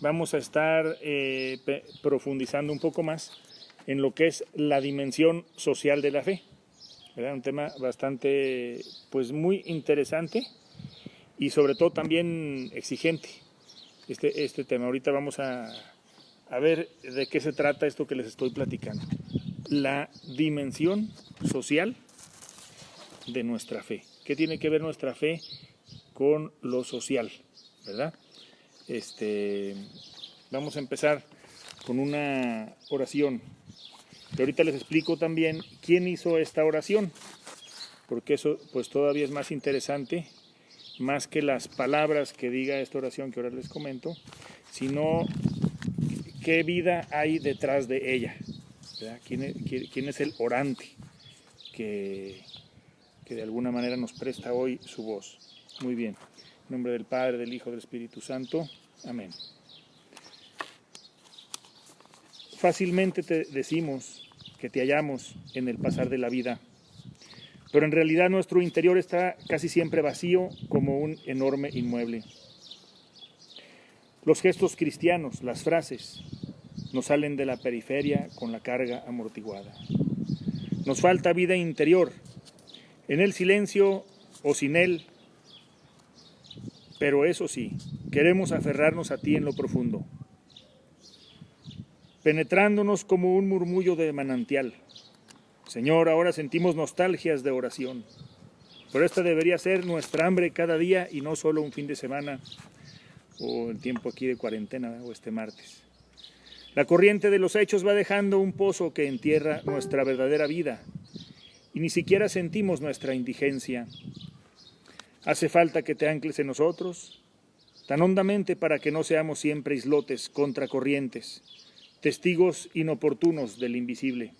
vamos a estar profundizando un poco más en lo que es la dimensión social de la fe, ¿verdad? Un tema bastante, pues muy interesante y sobre todo también exigente. Este tema, ahorita vamos a ver de qué se trata esto que les estoy platicando. La dimensión social de nuestra fe. ¿Qué tiene que ver nuestra fe con lo social, verdad? Vamos a empezar con una oración. Y ahorita les explico también quién hizo esta oración, porque eso pues todavía es más interesante, más que las palabras que diga esta oración que ahora les comento, sino qué vida hay detrás de ella, ¿verdad? ¿Quién es el orante que de alguna manera nos presta hoy su voz? Muy bien. En nombre del Padre, del Hijo, del Espíritu Santo. Amén. Fácilmente te decimos que te hallamos en el pasar de la vida, pero en realidad nuestro interior está casi siempre vacío como un enorme inmueble. Los gestos cristianos, las frases, nos salen de la periferia con la carga amortiguada. Nos falta vida interior, en el silencio o sin él, pero eso sí, queremos aferrarnos a ti en lo profundo, penetrándonos como un murmullo de manantial. Señor, ahora sentimos nostalgias de oración, pero esta debería ser nuestra hambre cada día y no solo un fin de semana o el tiempo aquí de cuarentena o este martes. La corriente de los hechos va dejando un pozo que entierra nuestra verdadera vida y ni siquiera sentimos nuestra indigencia. Hace falta que te ancles en nosotros tan hondamente para que no seamos siempre islotes contracorrientes, testigos inoportunos del invisible.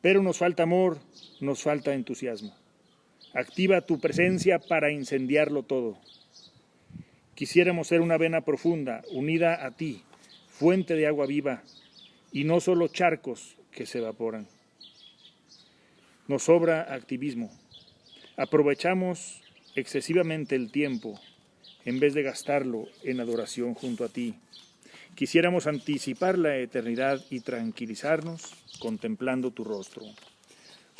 Pero nos falta amor, nos falta entusiasmo. Activa tu presencia para incendiarlo todo. Quisiéramos ser una vena profunda, unida a ti, fuente de agua viva, y no solo charcos que se evaporan. Nos sobra activismo. Aprovechamos excesivamente el tiempo en vez de gastarlo en adoración junto a ti. Quisiéramos anticipar la eternidad y tranquilizarnos contemplando tu rostro.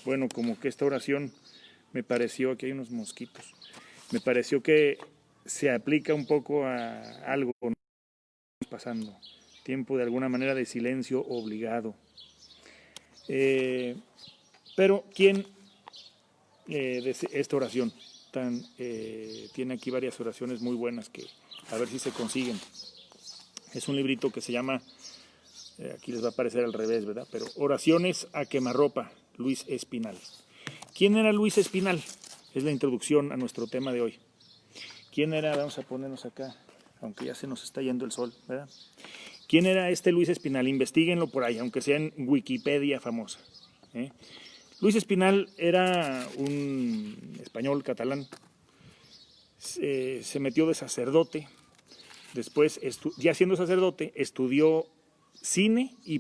Bueno, como que esta oración me pareció, aquí hay unos mosquitos, me pareció que se aplica un poco a algo que estamos pasando. Tiempo de alguna manera de silencio obligado. Pero ¿quién de esta oración? Tiene aquí varias oraciones muy buenas que a ver si se consiguen. Es un librito que se llama, aquí les va a aparecer al revés, ¿verdad? Pero Oraciones a quemarropa, Luis Espinal. ¿Quién era Luis Espinal? Es la introducción a nuestro tema de hoy. ¿Quién era? Vamos a ponernos acá, aunque ya se nos está yendo el sol, ¿verdad? ¿Quién era este Luis Espinal? Investíguenlo por ahí, aunque sea en Wikipedia famosa. Luis Espinal era un español catalán. Se metió de sacerdote. Después, ya siendo sacerdote, estudió cine y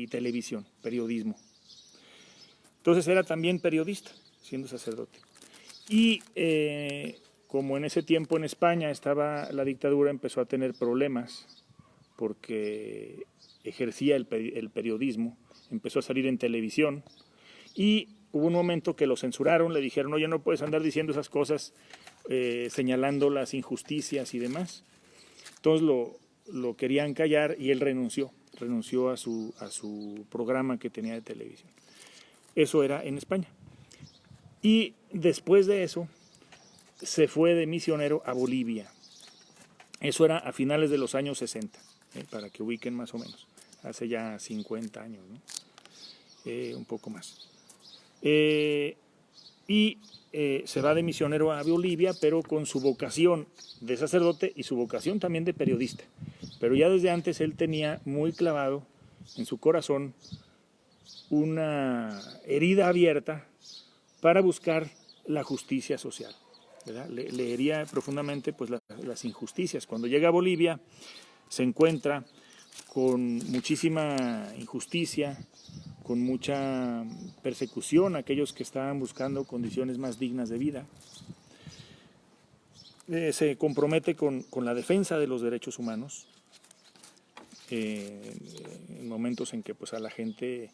televisión, periodismo. Entonces era también periodista, siendo sacerdote. Y como en ese tiempo en España estaba la dictadura, empezó a tener problemas porque ejercía el periodismo, empezó a salir en televisión y hubo un momento que lo censuraron, le dijeron, oye, no puedes andar diciendo esas cosas, señalando las injusticias y demás. Entonces lo querían callar y él renunció a su programa que tenía de televisión. Eso era en España. Y después de eso se fue de misionero a Bolivia. Eso era a finales de los años 60, para que ubiquen más o menos. Hace ya 50 años, ¿no? Un poco más. Se va de misionero a Bolivia, pero con su vocación de sacerdote y su vocación también de periodista. Pero ya desde antes él tenía muy clavado en su corazón una herida abierta para buscar la justicia social, ¿verdad? Le hería profundamente pues, las injusticias. Cuando llega a Bolivia se encuentra con muchísima injusticia, con mucha persecución a aquellos que estaban buscando condiciones más dignas de vida. se compromete con la defensa de los derechos humanos, en momentos en que pues, a la gente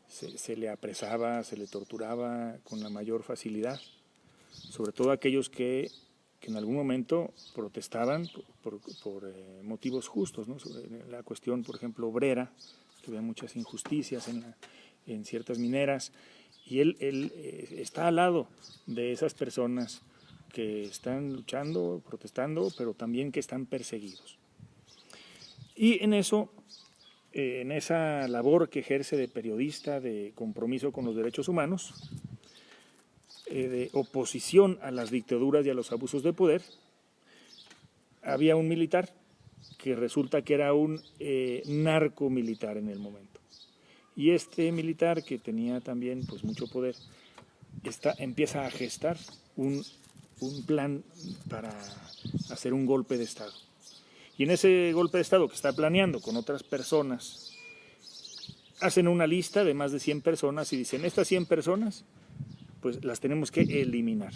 se le apresaba, se le torturaba con la mayor facilidad, sobre todo aquellos que en algún momento protestaban por motivos justos, ¿no? Sobre la cuestión, por ejemplo, obrera, que había muchas injusticias en ciertas mineras, y él está al lado de esas personas que están luchando, protestando, pero también que están perseguidos. Y en eso, en esa labor que ejerce de periodista, de compromiso con los derechos humanos, de oposición a las dictaduras y a los abusos de poder, había un militar que resulta que era un narcomilitar en el momento. Y este militar, que tenía también pues, mucho poder, empieza a gestar un plan para hacer un golpe de Estado. Y en ese golpe de Estado que está planeando con otras personas, hacen una lista de más de 100 personas y dicen, estas 100 personas pues las tenemos que eliminar,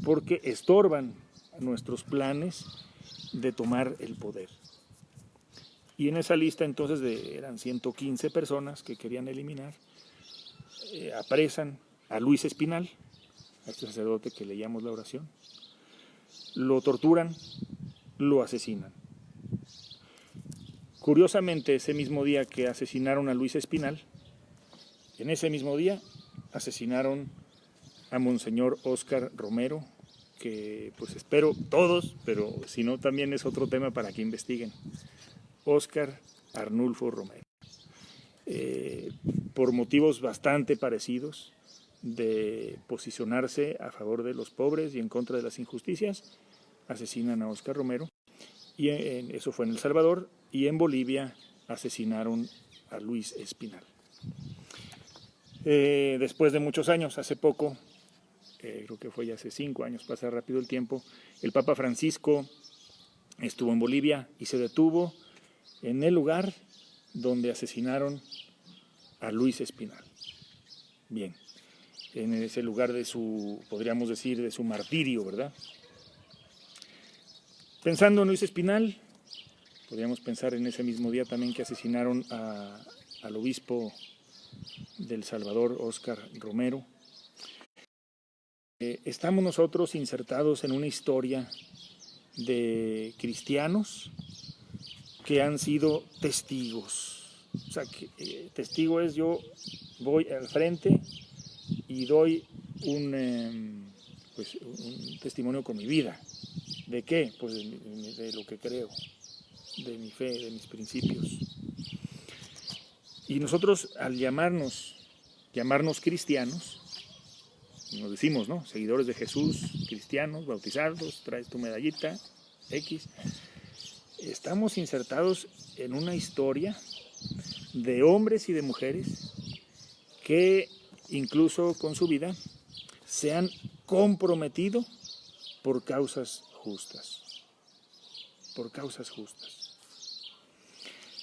porque estorban nuestros planes de tomar el poder. Y en esa lista entonces eran 115 personas que querían eliminar, apresan a Luis Espinal, a este sacerdote que leíamos la oración, lo torturan, lo asesinan. Curiosamente, ese mismo día que asesinaron a Luis Espinal, en ese mismo día asesinaron a Monseñor Óscar Romero, que pues espero todos, pero si no también es otro tema para que investiguen. Óscar Arnulfo Romero. Por motivos bastante parecidos, de posicionarse a favor de los pobres y en contra de las injusticias, asesinan a Óscar Romero. Y eso fue en El Salvador, y en Bolivia asesinaron a Luis Espinal. Después de muchos años, hace poco, creo que fue ya hace 5 años, pasa rápido el tiempo, el Papa Francisco estuvo en Bolivia y se detuvo en el lugar donde asesinaron a Luis Espinal. Bien, en ese lugar de podríamos decir, de su martirio, ¿verdad? Pensando en Luis Espinal, podríamos pensar en ese mismo día también que asesinaron al obispo del Salvador, Óscar Romero. Estamos nosotros insertados en una historia de cristianos que han sido testigos. O sea, testigo es yo voy al frente y doy un testimonio con mi vida. ¿De qué? Pues de lo que creo, de mi fe, de mis principios. Y nosotros, al llamarnos cristianos, nos decimos, ¿no? Seguidores de Jesús, cristianos, bautizados, traes tu medallita, X. Estamos insertados en una historia de hombres y de mujeres que incluso con su vida se han comprometido por causas justas. Por causas justas.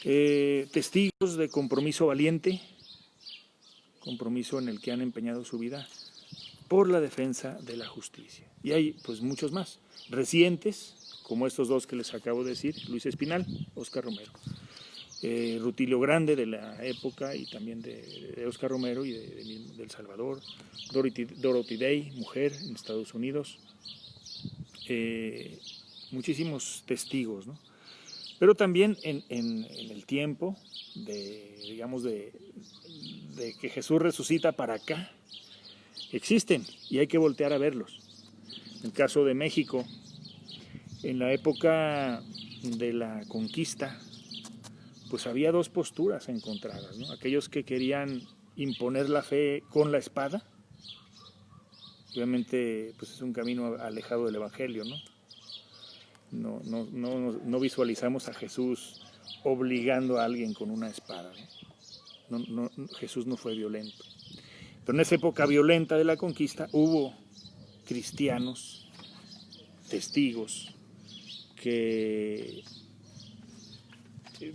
Testigos de compromiso valiente, compromiso en el que han empeñado su vida por la defensa de la justicia. Y hay pues muchos más, recientes, como estos dos que les acabo de decir, Luis Espinal, Óscar Romero. Rutilio Grande de la época y también de Óscar Romero y de El Salvador, Dorothy Day, mujer en Estados Unidos, muchísimos testigos, ¿no? Pero también en el tiempo de que Jesús resucita para acá, existen y hay que voltear a verlos. En el caso de México, en la época de la conquista, pues había dos posturas encontradas, ¿no? Aquellos que querían imponer la fe con la espada, obviamente pues es un camino alejado del Evangelio, ¿no? No visualizamos a Jesús obligando a alguien con una espada, ¿no? Jesús no fue violento. Pero en esa época violenta de la conquista hubo cristianos, testigos, que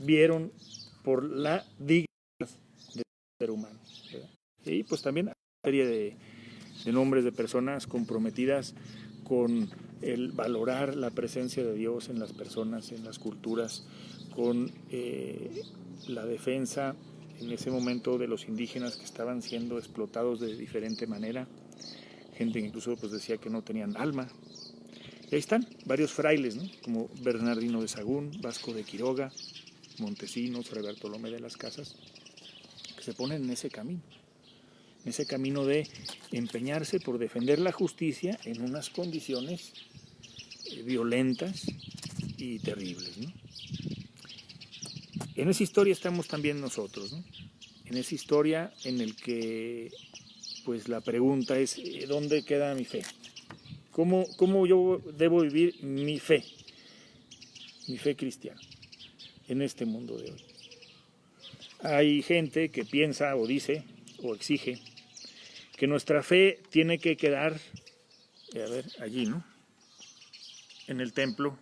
vieron por la dignidad del ser humano, ¿verdad? Y pues también hay una serie de nombres de personas comprometidas con el valorar la presencia de Dios en las personas, en las culturas, con la defensa en ese momento de los indígenas que estaban siendo explotados de diferente manera, gente que incluso pues decía que no tenían alma. Y ahí están varios frailes, ¿no? Como Bernardino de Sahagún, Vasco de Quiroga, Montesinos, Fray Bartolomé de las Casas, que se ponen en ese camino de empeñarse por defender la justicia en unas condiciones violentas y terribles, ¿no? En esa historia estamos también nosotros, ¿no? En esa historia en el que pues la pregunta es ¿dónde queda mi fe? ¿Cómo yo debo vivir mi fe cristiana en este mundo de hoy? Hay gente que piensa o dice o exige que nuestra fe tiene que quedar, allí, ¿no? En el templo,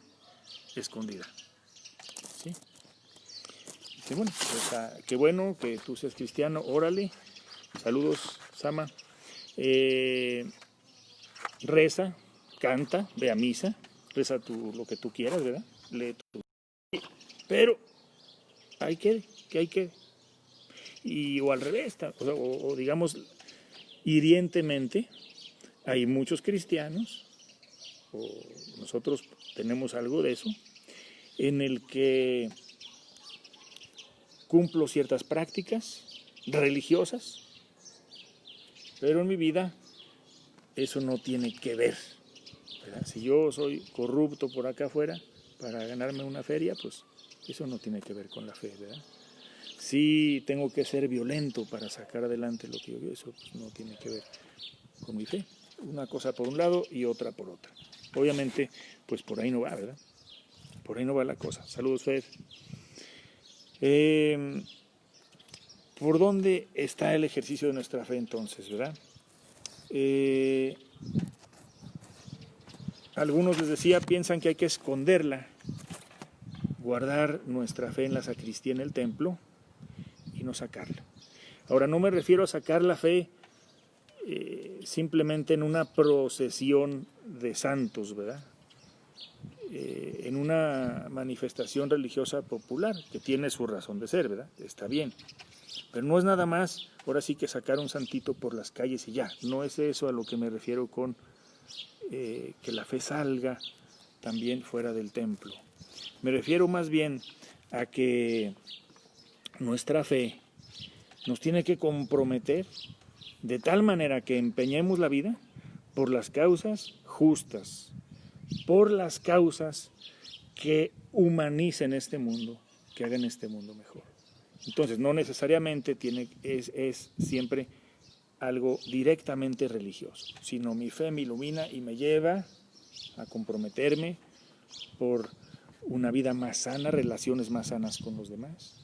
escondida. ¿Sí? Y bueno, pues, qué bueno que tú seas cristiano, órale. Saludos, Sama. Reza, canta, ve a misa, reza lo que tú quieras, ¿verdad? Lee tu... Pero ahí quede, que ahí quede. O al revés, o digamos, hirientemente, hay muchos cristianos, o nosotros tenemos algo de eso, en el que cumplo ciertas prácticas religiosas, pero en mi vida eso no tiene que ver, ¿verdad? Si yo soy corrupto por acá afuera para ganarme una feria, pues eso no tiene que ver con la fe, ¿verdad? Si tengo que ser violento para sacar adelante lo que yo veo, eso pues no tiene que ver con mi fe. Una cosa por un lado y otra por otra. Obviamente, pues por ahí no va, ¿verdad? Por ahí no va la cosa. Saludos, Fer. ¿Por dónde está el ejercicio de nuestra fe entonces, verdad? Algunos, les decía, piensan que hay que esconderla, guardar nuestra fe en la sacristía, en el templo, y no sacarla. Ahora, no me refiero a sacar la fe simplemente en una procesión de santos, ¿verdad? En una manifestación religiosa popular, que tiene su razón de ser, ¿verdad? Está bien. Pero no es nada más, ahora sí que sacar un santito por las calles y ya. No es eso a lo que me refiero con que la fe salga también fuera del templo. Me refiero más bien a que nuestra fe nos tiene que comprometer de tal manera que empeñemos la vida por las causas justas, por las causas que humanicen este mundo, que hagan este mundo mejor. Entonces, no necesariamente es siempre algo directamente religioso, sino mi fe me ilumina y me lleva a comprometerme por una vida más sana, relaciones más sanas con los demás,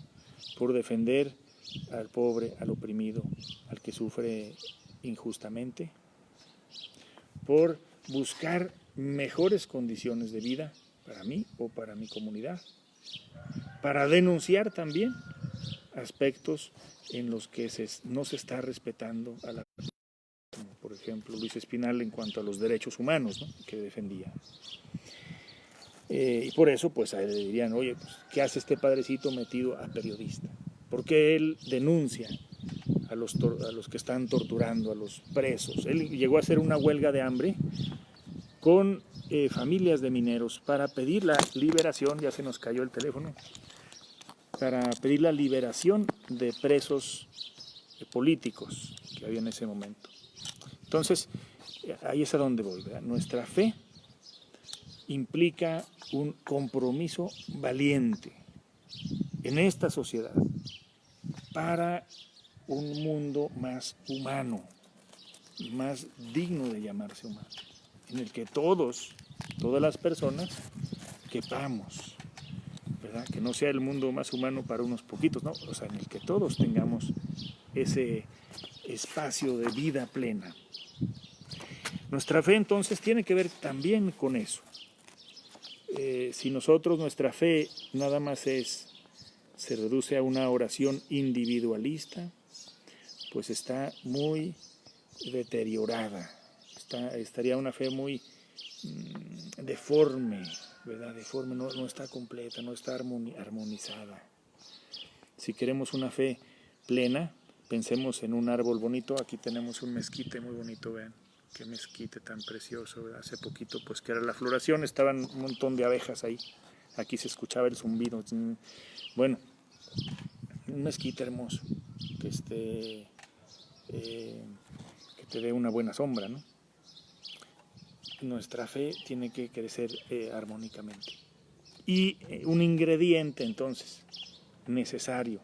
por defender al pobre, al oprimido, al que sufre injustamente, por buscar mejores condiciones de vida para mí o para mi comunidad, para denunciar también aspectos en los que no se está respetando a la persona, como por ejemplo Luis Espinal en cuanto a los derechos humanos, ¿no?, que defendía. Y por eso pues a él le dirían, oye, pues, ¿qué hace este padrecito metido a periodista? Porque él denuncia a los que están torturando, a los presos. Él llegó a hacer una huelga de hambre con familias de mineros para pedir la liberación, ya se nos cayó el teléfono, para pedir la liberación de presos políticos que había en ese momento. Entonces, ahí es a donde voy, ¿verdad? Nuestra fe implica un compromiso valiente en esta sociedad para un mundo más humano y más digno de llamarse humano, en el que todas las personas quepamos, ¿verdad? Que no sea el mundo más humano para unos poquitos, ¿no? O sea, en el que todos tengamos ese espacio de vida plena. Nuestra fe entonces tiene que ver también con eso. Si nuestra fe nada más se reduce a una oración individualista, pues está muy deteriorada, estaría una fe muy deforme, ¿verdad? Deforme, no está completa, no está armonizada. Si queremos una fe plena, pensemos en un árbol bonito. Aquí tenemos un mezquite muy bonito, vean, qué mezquite tan precioso, ¿verdad? Hace poquito, pues que era la floración, estaban un montón de abejas ahí. Aquí se escuchaba el zumbido. Bueno, un mezquite hermoso, que te dé una buena sombra, ¿no? Nuestra fe tiene que crecer armónicamente. Y un ingrediente, entonces, necesario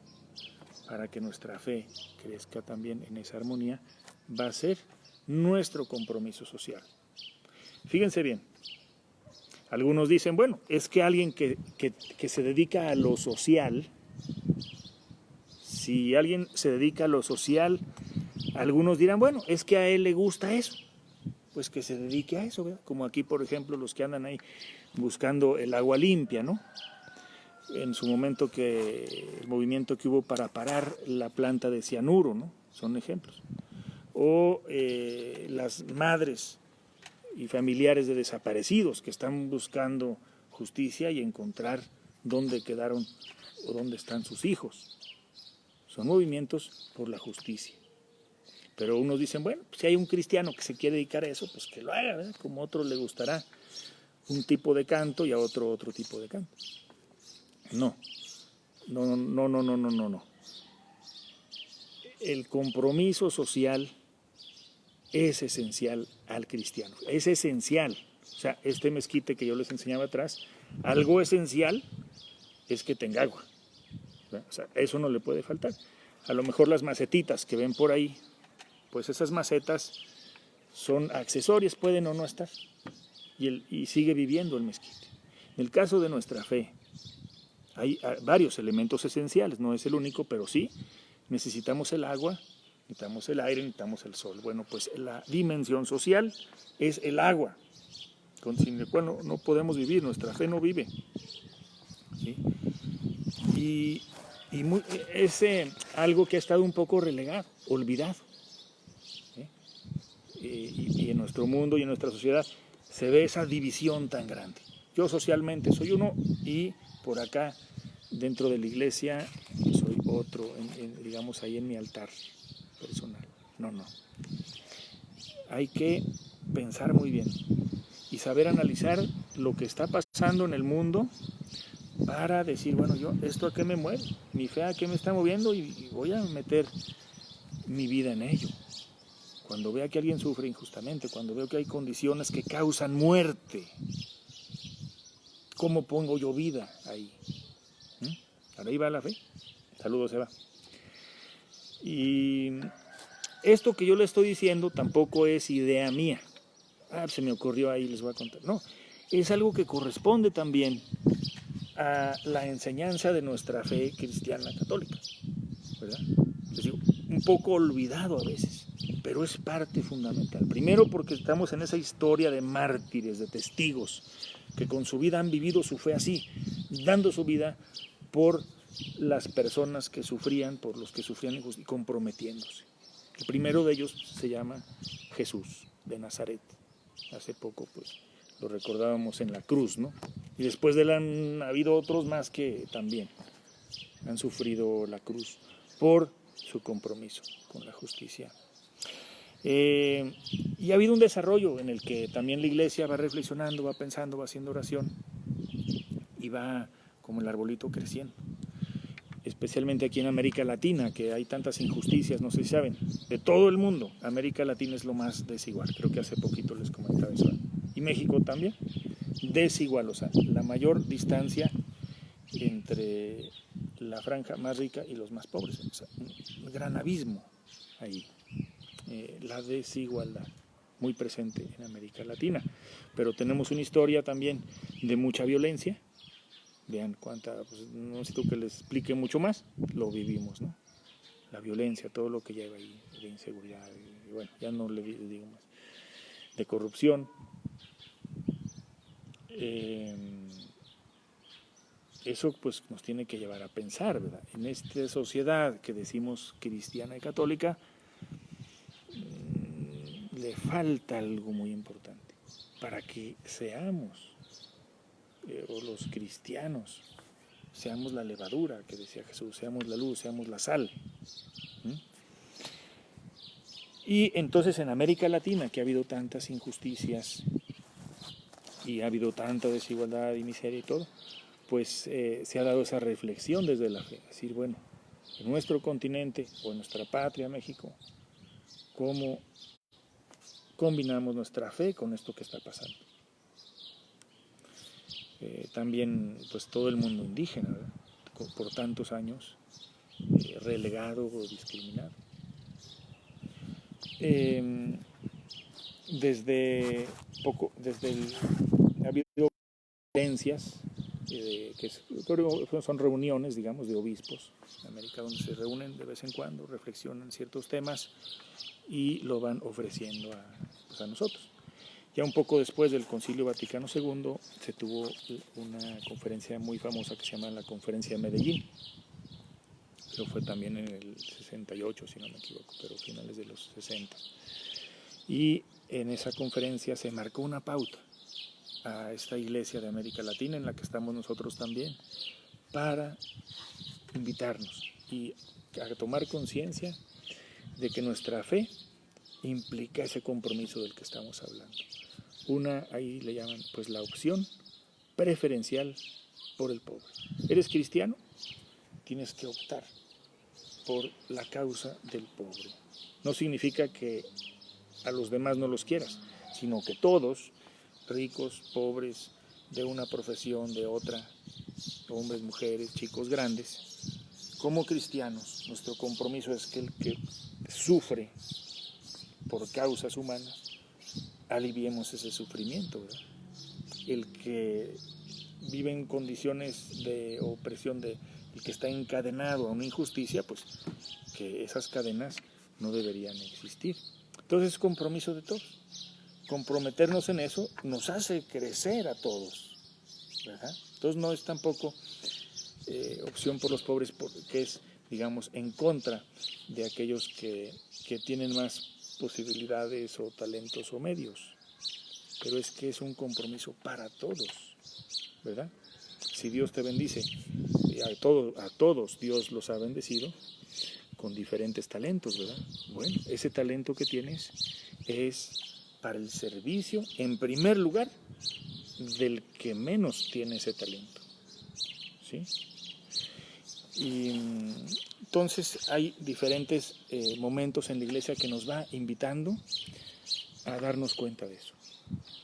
para que nuestra fe crezca también en esa armonía, va a ser nuestro compromiso social. Fíjense bien, algunos dicen, bueno, es que alguien que se dedica a lo social, si alguien se dedica a lo social, algunos dirán, bueno, es que a él le gusta eso, pues que se dedique a eso, ¿verdad? Como aquí, por ejemplo, los que andan ahí buscando el agua limpia, ¿no? En su momento el movimiento que hubo para parar la planta de cianuro, ¿no? Son ejemplos. O las madres y familiares de desaparecidos que están buscando justicia y encontrar dónde quedaron o dónde están sus hijos. Son movimientos por la justicia. Pero unos dicen, bueno, si hay un cristiano que se quiere dedicar a eso, pues que lo haga, ¿verdad? Como a otro le gustará un tipo de canto y a otro tipo de canto. No. El compromiso social es esencial al cristiano. Es esencial. O sea, este mezquite que yo les enseñaba atrás, algo esencial es que tenga agua. O sea, eso no le puede faltar. A lo mejor las macetitas que ven por ahí, pues esas macetas son accesorias, pueden o no estar. Y sigue viviendo el mezquite. En el caso de nuestra fe, hay varios elementos esenciales, no es el único, pero sí necesitamos el agua, necesitamos el aire, necesitamos el sol. Bueno, pues la dimensión social es el agua, sin el cual no podemos vivir, nuestra fe no vive. ¿Sí? Y es algo que ha estado un poco relegado, olvidado. ¿Sí? Y en nuestro mundo y en nuestra sociedad se ve esa división tan grande. Yo socialmente soy uno y por acá dentro de la iglesia soy otro, digamos ahí en mi altar personal. No. Hay que pensar muy bien y saber analizar lo que está pasando en el mundo para decir, bueno, yo, ¿esto a qué me mueve? Mi fe a qué me está moviendo y voy a meter mi vida en ello. Cuando vea que alguien sufre injustamente, cuando veo que hay condiciones que causan muerte, ¿cómo pongo yo vida ahí? Ahora ahí va la fe. Saludos, Eva. Y esto que yo le estoy diciendo tampoco es idea mía. Se me ocurrió ahí, les voy a contar. No, es algo que corresponde también a la enseñanza de nuestra fe cristiana católica, ¿verdad? Les digo, un poco olvidado a veces, pero es parte fundamental. Primero porque estamos en esa historia de mártires, de testigos, que con su vida han vivido su fe así, dando su vida por las personas que sufrían, por los que sufrían y comprometiéndose. El primero de ellos se llama Jesús de Nazaret. Hace poco pues lo recordábamos en la cruz, ¿no? Y después de él han habido otros más que también han sufrido la cruz por su compromiso con la justicia. Y ha habido un desarrollo en el que también la iglesia va reflexionando, va pensando, va haciendo oración y va como el arbolito creciendo. Especialmente aquí en América Latina, que hay tantas injusticias, no sé si saben, de todo el mundo, América Latina es lo más desigual, creo que hace poquito les comentaba eso, y México también, desigual, o sea, la mayor distancia entre la franja más rica y los más pobres, o sea, un gran abismo ahí, la desigualdad, muy presente en América Latina, pero tenemos una historia también de mucha violencia. Vean cuánta, pues no necesito que les explique mucho más, lo vivimos, ¿no? La violencia, todo lo que lleva ahí, de inseguridad, y bueno, ya no le digo más, de corrupción. Eso pues nos tiene que llevar a pensar, ¿verdad? En esta sociedad que decimos cristiana y católica, le falta algo muy importante para que seamos o los cristianos, seamos la levadura, que decía Jesús, seamos la luz, seamos la sal. Y entonces en América Latina, que ha habido tantas injusticias y ha habido tanta desigualdad y miseria y todo, pues se ha dado esa reflexión desde la fe, decir, bueno, en nuestro continente o en nuestra patria, México, ¿cómo combinamos nuestra fe con esto que está pasando? También pues todo el mundo indígena, ¿verdad? Por tantos años relegado o discriminado. Ha habido conferencias son reuniones, digamos, de obispos en América, donde se reúnen de vez en cuando, reflexionan ciertos temas y lo van ofreciendo a nosotros. Ya un poco después del Concilio Vaticano II se tuvo una conferencia muy famosa que se llama la Conferencia de Medellín. Eso fue también en el 68, si no me equivoco, pero finales de los 60. Y en esa conferencia se marcó una pauta a esta iglesia de América Latina, en la que estamos nosotros también, para invitarnos y a tomar conciencia de que nuestra fe implica ese compromiso del que estamos hablando. Ahí le llaman pues la opción preferencial por el pobre. ¿Eres cristiano? Tienes que optar por la causa del pobre. No significa que a los demás no los quieras, sino que todos, ricos, pobres, de una profesión, de otra, hombres, mujeres, chicos, grandes, como cristianos, nuestro compromiso es que el que sufre por causas humanas, aliviemos ese sufrimiento, ¿verdad? El que vive en condiciones de opresión, el que está encadenado a una injusticia, pues que esas cadenas no deberían existir. Entonces es compromiso de todos. Comprometernos en eso nos hace crecer a todos, ¿verdad? Entonces no es tampoco opción por los pobres, porque es, digamos, en contra de aquellos que tienen más posibilidades o talentos o medios, pero es que es un compromiso para todos, ¿verdad? Si Dios te bendice, a todos Dios los ha bendecido con diferentes talentos, ¿verdad? Bueno, ese talento que tienes es para el servicio, en primer lugar, del que menos tiene ese talento, ¿sí? Y entonces hay diferentes momentos en la iglesia que nos va invitando a darnos cuenta de eso.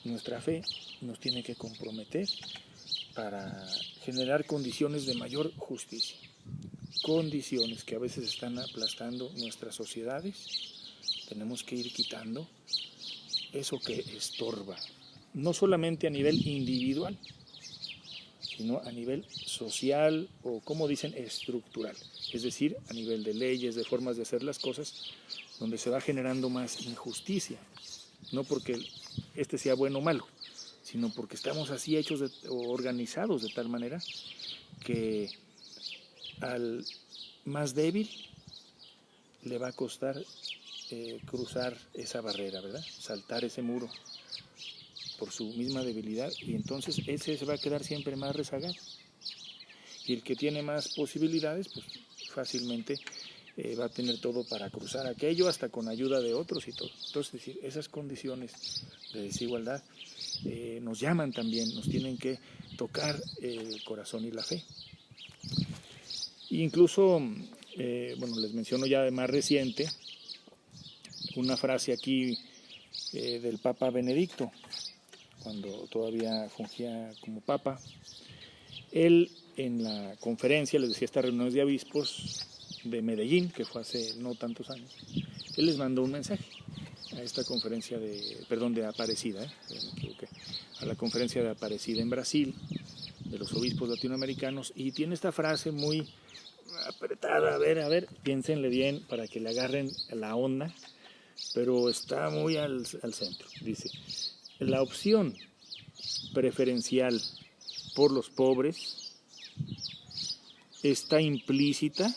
Nuestra fe nos tiene que comprometer para generar condiciones de mayor justicia, condiciones que a veces están aplastando nuestras sociedades. Tenemos que ir quitando eso que estorba, no solamente a nivel individual, sino a nivel social o, como dicen, estructural, es decir, a nivel de leyes, de formas de hacer las cosas, donde se va generando más injusticia, no porque este sea bueno o malo, sino porque estamos así hechos o organizados de tal manera que al más débil le va a costar cruzar esa barrera, ¿verdad? Saltar ese muro por su misma debilidad, y entonces ese se va a quedar siempre más rezagado. Y el que tiene más posibilidades, pues fácilmente va a tener todo para cruzar aquello, hasta con ayuda de otros y todo. Entonces, es decir, esas condiciones de desigualdad nos llaman también, nos tienen que tocar el corazón y la fe. E incluso, bueno, les menciono ya de más reciente, una frase aquí del Papa Benedicto, cuando todavía fungía como Papa. Él en la conferencia, les decía, estas reuniones de obispos de Medellín, que fue hace no tantos años, él les mandó un mensaje a esta conferencia de Aparecida, me equivoqué, a la conferencia de Aparecida en Brasil, de los obispos latinoamericanos, y tiene esta frase muy apretada, a ver, piénsenle bien para que le agarren la onda, pero está muy al centro. Dice: la opción preferencial por los pobres está implícita,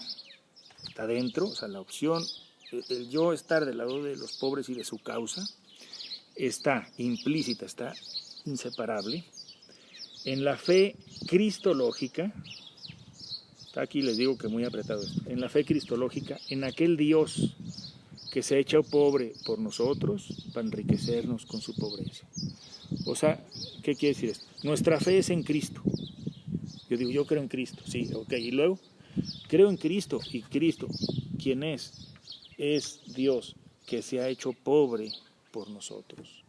está dentro, o sea, la opción, el yo estar del lado de los pobres y de su causa, está implícita, está inseparable En la fe cristológica, aquí les digo que muy apretado esto, en la fe cristológica, en aquel Dios que se ha hecho pobre por nosotros para enriquecernos con su pobreza. O sea, ¿qué quiere decir esto? Nuestra fe es en Cristo. Yo digo, yo creo en Cristo, sí, ok, y luego creo en Cristo, y Cristo, ¿quién es? Es Dios que se ha hecho pobre por nosotros.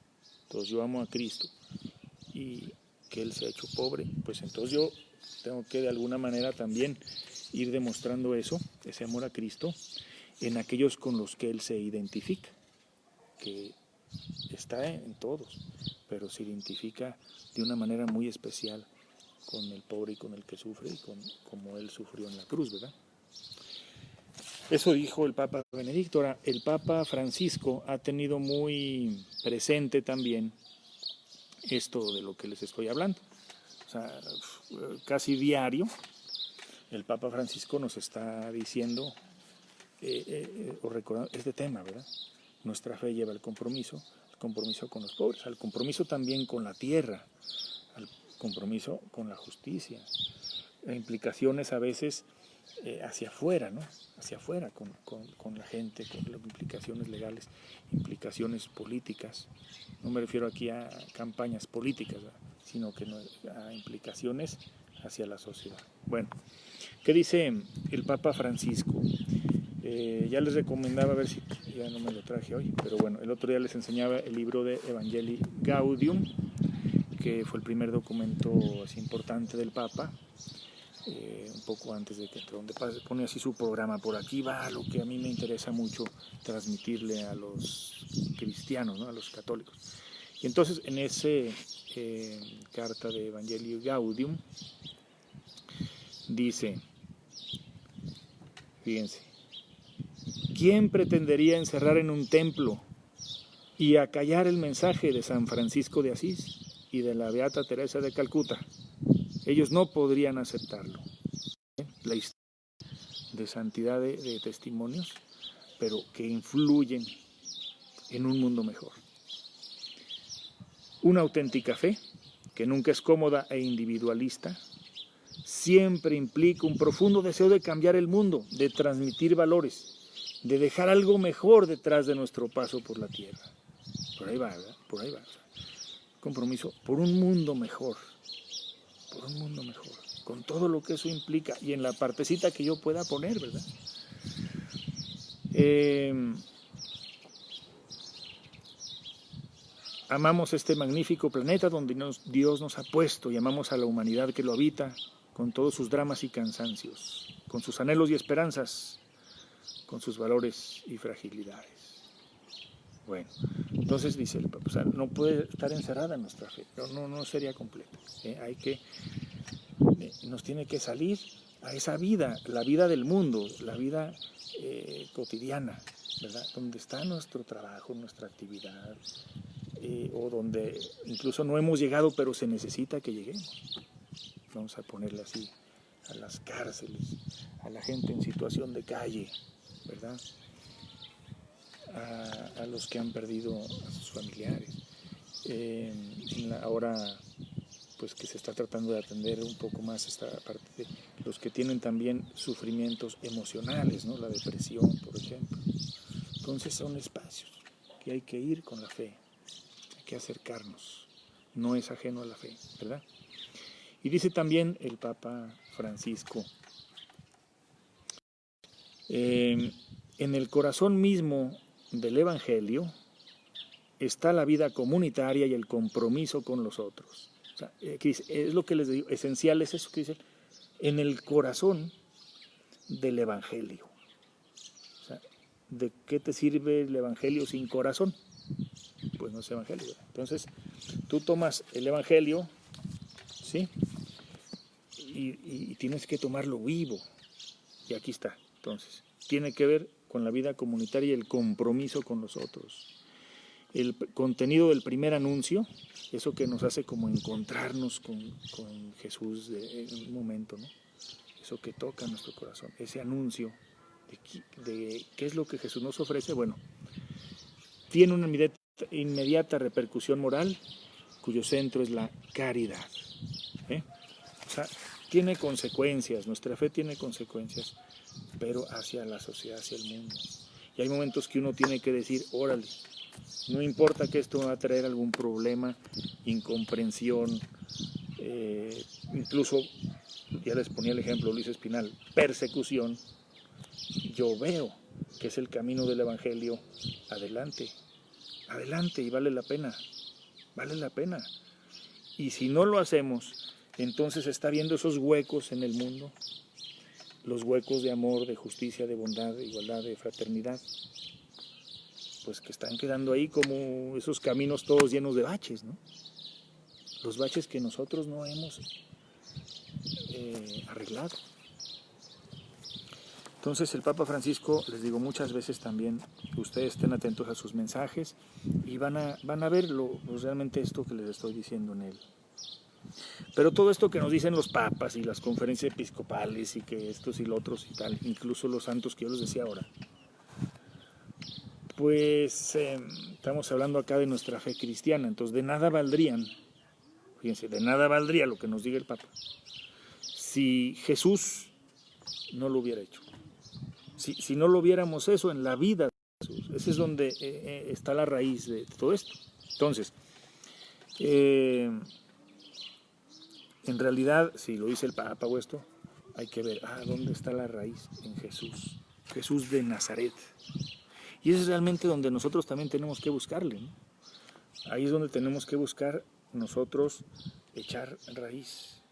Entonces yo amo a Cristo y que Él se ha hecho pobre, pues entonces yo tengo que de alguna manera también ir demostrando eso, ese amor a Cristo, en aquellos con los que Él se identifica, que está en todos, pero se identifica de una manera muy especial con el pobre y con el que sufre, y con como Él sufrió en la cruz, ¿verdad? Eso dijo el Papa Benedicto. Ahora, el Papa Francisco ha tenido muy presente también esto de lo que les estoy hablando. O sea, casi diario el Papa Francisco nos está diciendo o recordando este tema, ¿verdad? Nuestra fe lleva al compromiso con los pobres, al compromiso también con la tierra, al compromiso con la justicia, implicaciones a veces hacia afuera, ¿no? Hacia afuera con la gente, con las implicaciones legales, implicaciones políticas. No me refiero aquí a campañas políticas, ¿verdad? Sino que a implicaciones hacia la sociedad. Bueno, ¿qué dice el Papa Francisco? Ya les recomendaba, a ver si ya no me lo traje hoy, pero bueno, el otro día les enseñaba el libro de Evangelii Gaudium, que fue el primer documento así importante del Papa, un poco antes de que entró, donde pone así su programa. Por aquí va lo que a mí me interesa mucho transmitirle a los cristianos, ¿no? A los católicos. Y entonces en ese carta de Evangelii Gaudium dice, fíjense, ¿quién pretendería encerrar en un templo y acallar el mensaje de San Francisco de Asís y de la Beata Teresa de Calcuta? Ellos no podrían aceptarlo. La historia de santidad de testimonios, pero que influyen en un mundo mejor. Una auténtica fe, que nunca es cómoda e individualista, siempre implica un profundo deseo de cambiar el mundo, de transmitir valores, de dejar algo mejor detrás de nuestro paso por la tierra. Por ahí va, ¿verdad? Por ahí va. Compromiso por un mundo mejor, con todo lo que eso implica y en la partecita que yo pueda poner, ¿verdad? Amamos este magnífico planeta donde Dios nos ha puesto y amamos a la humanidad que lo habita con todos sus dramas y cansancios, con sus anhelos y esperanzas, con sus valores y fragilidades. Bueno, entonces dice el Papa, o sea, no puede estar encerrada en nuestra fe, no sería completa. Hay que, nos tiene que salir a esa vida, la vida del mundo, la vida cotidiana, ¿verdad? Donde está nuestro trabajo, nuestra actividad, o donde incluso no hemos llegado, pero se necesita que lleguemos. Vamos a ponerle así, a las cárceles, a la gente en situación de calle, ¿verdad? A los que han perdido a sus familiares. Ahora, pues que se está tratando de atender un poco más esta parte de los que tienen también sufrimientos emocionales, ¿no? La depresión, por ejemplo. Entonces son espacios que hay que ir con la fe, hay que acercarnos, no es ajeno a la fe, ¿verdad? Y dice también el Papa Francisco, en el corazón mismo del Evangelio está la vida comunitaria y el compromiso con los otros. O sea, es lo que les digo, esencial es eso que dicen, en el corazón del Evangelio. O sea, ¿de qué te sirve el Evangelio sin corazón? Pues no es Evangelio, ¿verdad? Entonces, tú tomas el Evangelio, ¿sí? Y tienes que tomarlo vivo. Y aquí está, entonces, tiene que ver con la vida comunitaria y el compromiso con los otros. El contenido del primer anuncio, eso que nos hace como encontrarnos con Jesús en un momento, ¿no? Eso que toca nuestro corazón, ese anuncio de qué es lo que Jesús nos ofrece, bueno, tiene una inmediata repercusión moral cuyo centro es la caridad. sea, tiene consecuencias, nuestra fe tiene consecuencias, pero hacia la sociedad, hacia el mundo. Y hay momentos que uno tiene que decir, órale, no importa que esto va a traer algún problema, incomprensión, incluso, ya les ponía el ejemplo Luis Espinal, persecución, yo veo que es el camino del Evangelio, adelante, adelante, y vale la pena, vale la pena. Y si no lo hacemos, entonces está viendo esos huecos en el mundo, los huecos de amor, de justicia, de bondad, de igualdad, de fraternidad, pues que están quedando ahí como esos caminos todos llenos de baches, ¿no? Los baches que nosotros no hemos arreglado. Entonces el Papa Francisco, les digo muchas veces también, que ustedes estén atentos a sus mensajes y van a ver realmente esto que les estoy diciendo en él. Pero todo esto que nos dicen los papas y las conferencias episcopales y que estos y los otros y tal, incluso los santos que yo les decía ahora, pues estamos hablando acá de nuestra fe cristiana, entonces de nada valdrían, fíjense, de nada valdría lo que nos diga el Papa si Jesús no lo hubiera hecho. Si no lo viéramos eso en la vida de Jesús, ese es donde está la raíz de todo esto. Entonces, en realidad, si lo dice el Papa o esto, hay que ver, ¿dónde está la raíz? En Jesús, Jesús de Nazaret. Y ese es realmente donde nosotros también tenemos que buscarle, ¿no? Ahí es donde tenemos que buscar nosotros echar raíz,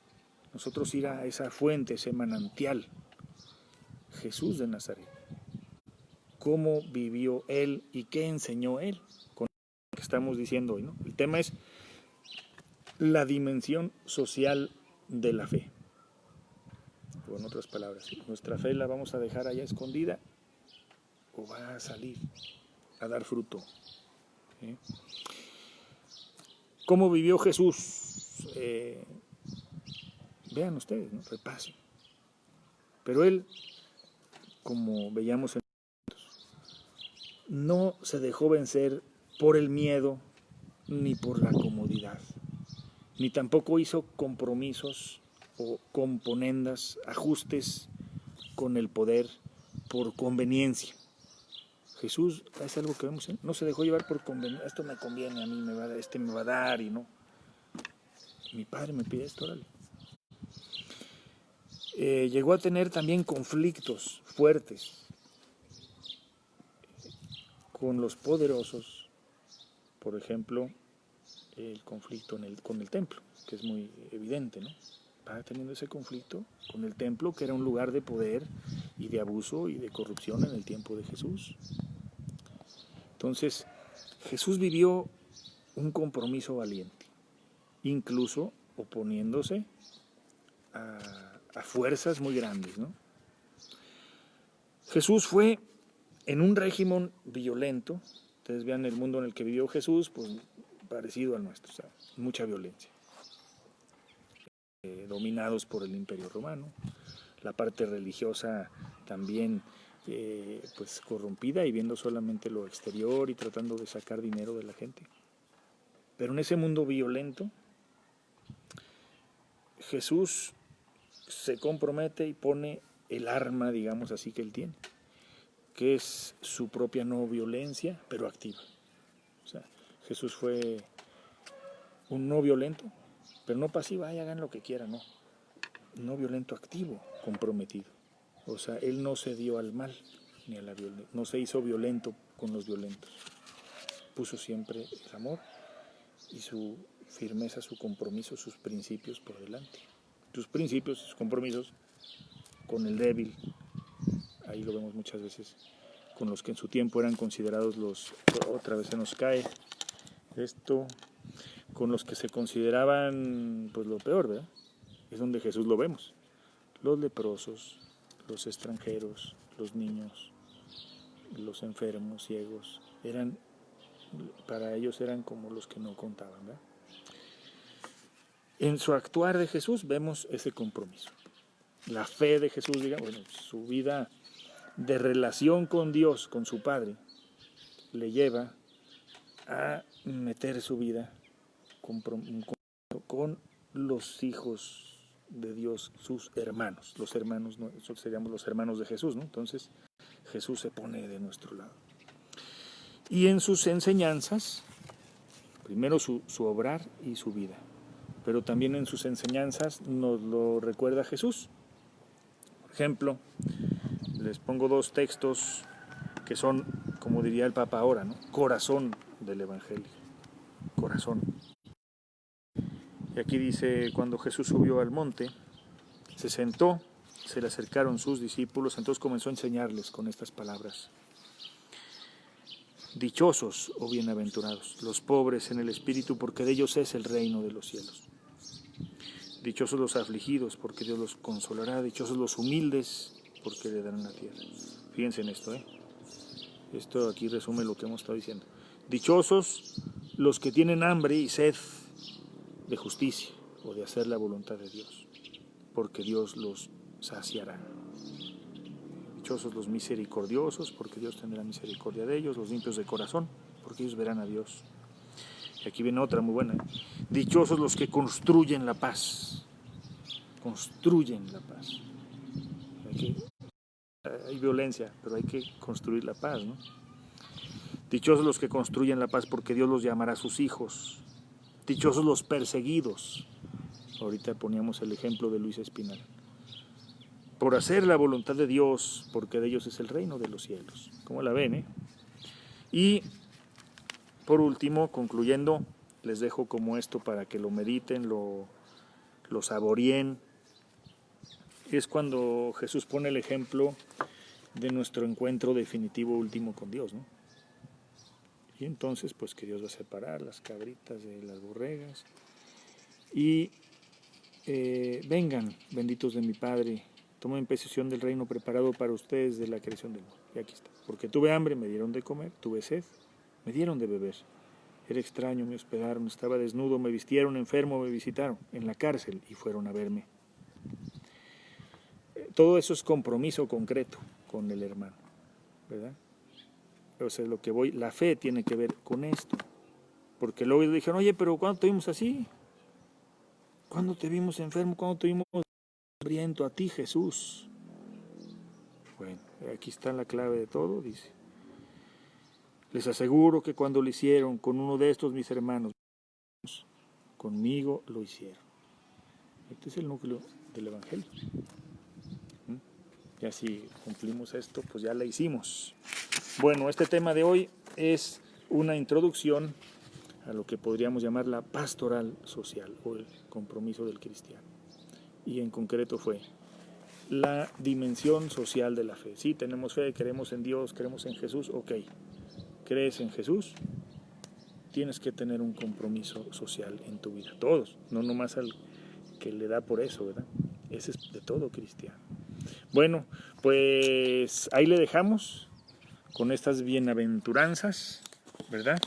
nosotros ir a esa fuente, ese manantial, Jesús de Nazaret. ¿Cómo vivió Él y qué enseñó Él? Con lo que estamos diciendo hoy, ¿no? El tema es la dimensión social de la fe. O en otras palabras, ¿nuestra fe la vamos a dejar allá escondida o va a salir a dar fruto? ¿Sí? ¿Cómo vivió Jesús? Vean ustedes, ¿no? Repasen. Pero Él, como veíamos en no se dejó vencer por el miedo ni por la comodidad, ni tampoco hizo compromisos o componendas, ajustes con el poder por conveniencia. Jesús es algo que vemos, no se dejó llevar por conveniencia, esto me conviene a mí, me va a dar y no. Mi padre me pide esto, órale. Llegó a tener también conflictos fuertes con los poderosos, por ejemplo, el conflicto con el templo, que es muy evidente, ¿no? Va teniendo ese conflicto con el templo, que era un lugar de poder y de abuso y de corrupción en el tiempo de Jesús. Entonces, Jesús vivió un compromiso valiente, incluso oponiéndose a fuerzas muy grandes, ¿no? Jesús fue en un régimen violento. Ustedes vean el mundo en el que vivió Jesús, pues parecido al nuestro, o sea, mucha violencia. Dominados por el Imperio Romano, la parte religiosa también pues corrompida y viendo solamente lo exterior y tratando de sacar dinero de la gente. Pero en ese mundo violento, Jesús se compromete y pone el arma, digamos así, que él tiene, que es su propia no violencia, pero activa. O sea, Jesús fue un no violento, pero no pasivo, hagan lo que quieran, no. No violento, activo, comprometido. O sea, él no se dio al mal, ni a la violencia, no se hizo violento con los violentos. Puso siempre el amor y su firmeza, su compromiso, sus principios por delante. Sus principios, sus compromisos con el débil, ahí lo vemos muchas veces, con los que en su tiempo eran considerados otra vez se nos cae esto, con los que se consideraban pues lo peor, ¿verdad? Es donde Jesús lo vemos. Los leprosos, los extranjeros, los niños, los enfermos, ciegos, para ellos eran como los que no contaban, ¿verdad? En su actuar de Jesús vemos ese compromiso. La fe de Jesús, digamos, bueno, su vida de relación con Dios, con su Padre, le lleva a meter su vida con los hijos de Dios sus hermanos. Los hermanos, nosotros seríamos los hermanos de Jesús, ¿no? Entonces Jesús se pone de nuestro lado. Y en sus enseñanzas, primero su obrar y su vida, pero también en sus enseñanzas nos lo recuerda Jesús. Por ejemplo, les pongo dos textos que son, como diría el Papa ahora, ¿no? Corazón del Evangelio. Corazón. Y aquí dice, cuando Jesús subió al monte, se sentó, se le acercaron sus discípulos, entonces comenzó a enseñarles con estas palabras. Dichosos o bienaventurados, los pobres en el espíritu, porque de ellos es el reino de los cielos. Dichosos los afligidos, porque Dios los consolará. Dichosos los humildes, porque le darán la tierra. Fíjense en esto, Esto aquí resume lo que hemos estado diciendo. Dichosos los que tienen hambre y sed de justicia o de hacer la voluntad de Dios, porque Dios los saciará. Dichosos los misericordiosos, porque Dios tendrá misericordia de ellos. Los limpios de corazón, porque ellos verán a Dios. Y aquí viene otra muy buena. Dichosos los que construyen la paz. Construyen la paz. Hay violencia, pero hay que construir la paz, ¿no? Dichosos los que construyen la paz, porque Dios los llamará sus hijos. Dichosos los perseguidos. Ahorita poníamos el ejemplo de Luis Espinal. Por hacer la voluntad de Dios, porque de ellos es el reino de los cielos. ¿Cómo la ven, Y por último, concluyendo, les dejo como esto para que lo mediten, lo saboreen. Es cuando Jesús pone el ejemplo de nuestro encuentro definitivo último con Dios, ¿no? Y entonces, pues que Dios va a separar las cabritas de las borregas. Y vengan, benditos de mi Padre, tomen posesión del reino preparado para ustedes de la creación del mundo. Y aquí está. Porque tuve hambre, me dieron de comer, tuve sed, me dieron de beber. Era extraño, me hospedaron, estaba desnudo, me vistieron, enfermo, me visitaron, en la cárcel y fueron a verme. Todo eso es compromiso concreto con el hermano, ¿verdad? O sea, lo que la fe tiene que ver con esto. Porque luego ellos dijeron, oye, pero ¿cuándo te vimos así? ¿Cuándo te vimos enfermo? ¿Cuándo te vimos hambriento? A ti, Jesús. Bueno, aquí está la clave de todo, dice. Les aseguro que cuando lo hicieron con uno de estos mis hermanos, conmigo lo hicieron. Este es el núcleo del Evangelio. Ya si cumplimos esto, pues ya la hicimos. Bueno, este tema de hoy es una introducción a lo que podríamos llamar la pastoral social o el compromiso del cristiano. Y en concreto fue la dimensión social de la fe. Sí, tenemos fe, creemos en Dios, creemos en Jesús, ok. ¿Crees en Jesús? Tienes que tener un compromiso social en tu vida. Todos, no nomás al que le da por eso, ¿verdad? Ese es de todo cristiano. Bueno, pues ahí le dejamos con estas bienaventuranzas, ¿verdad?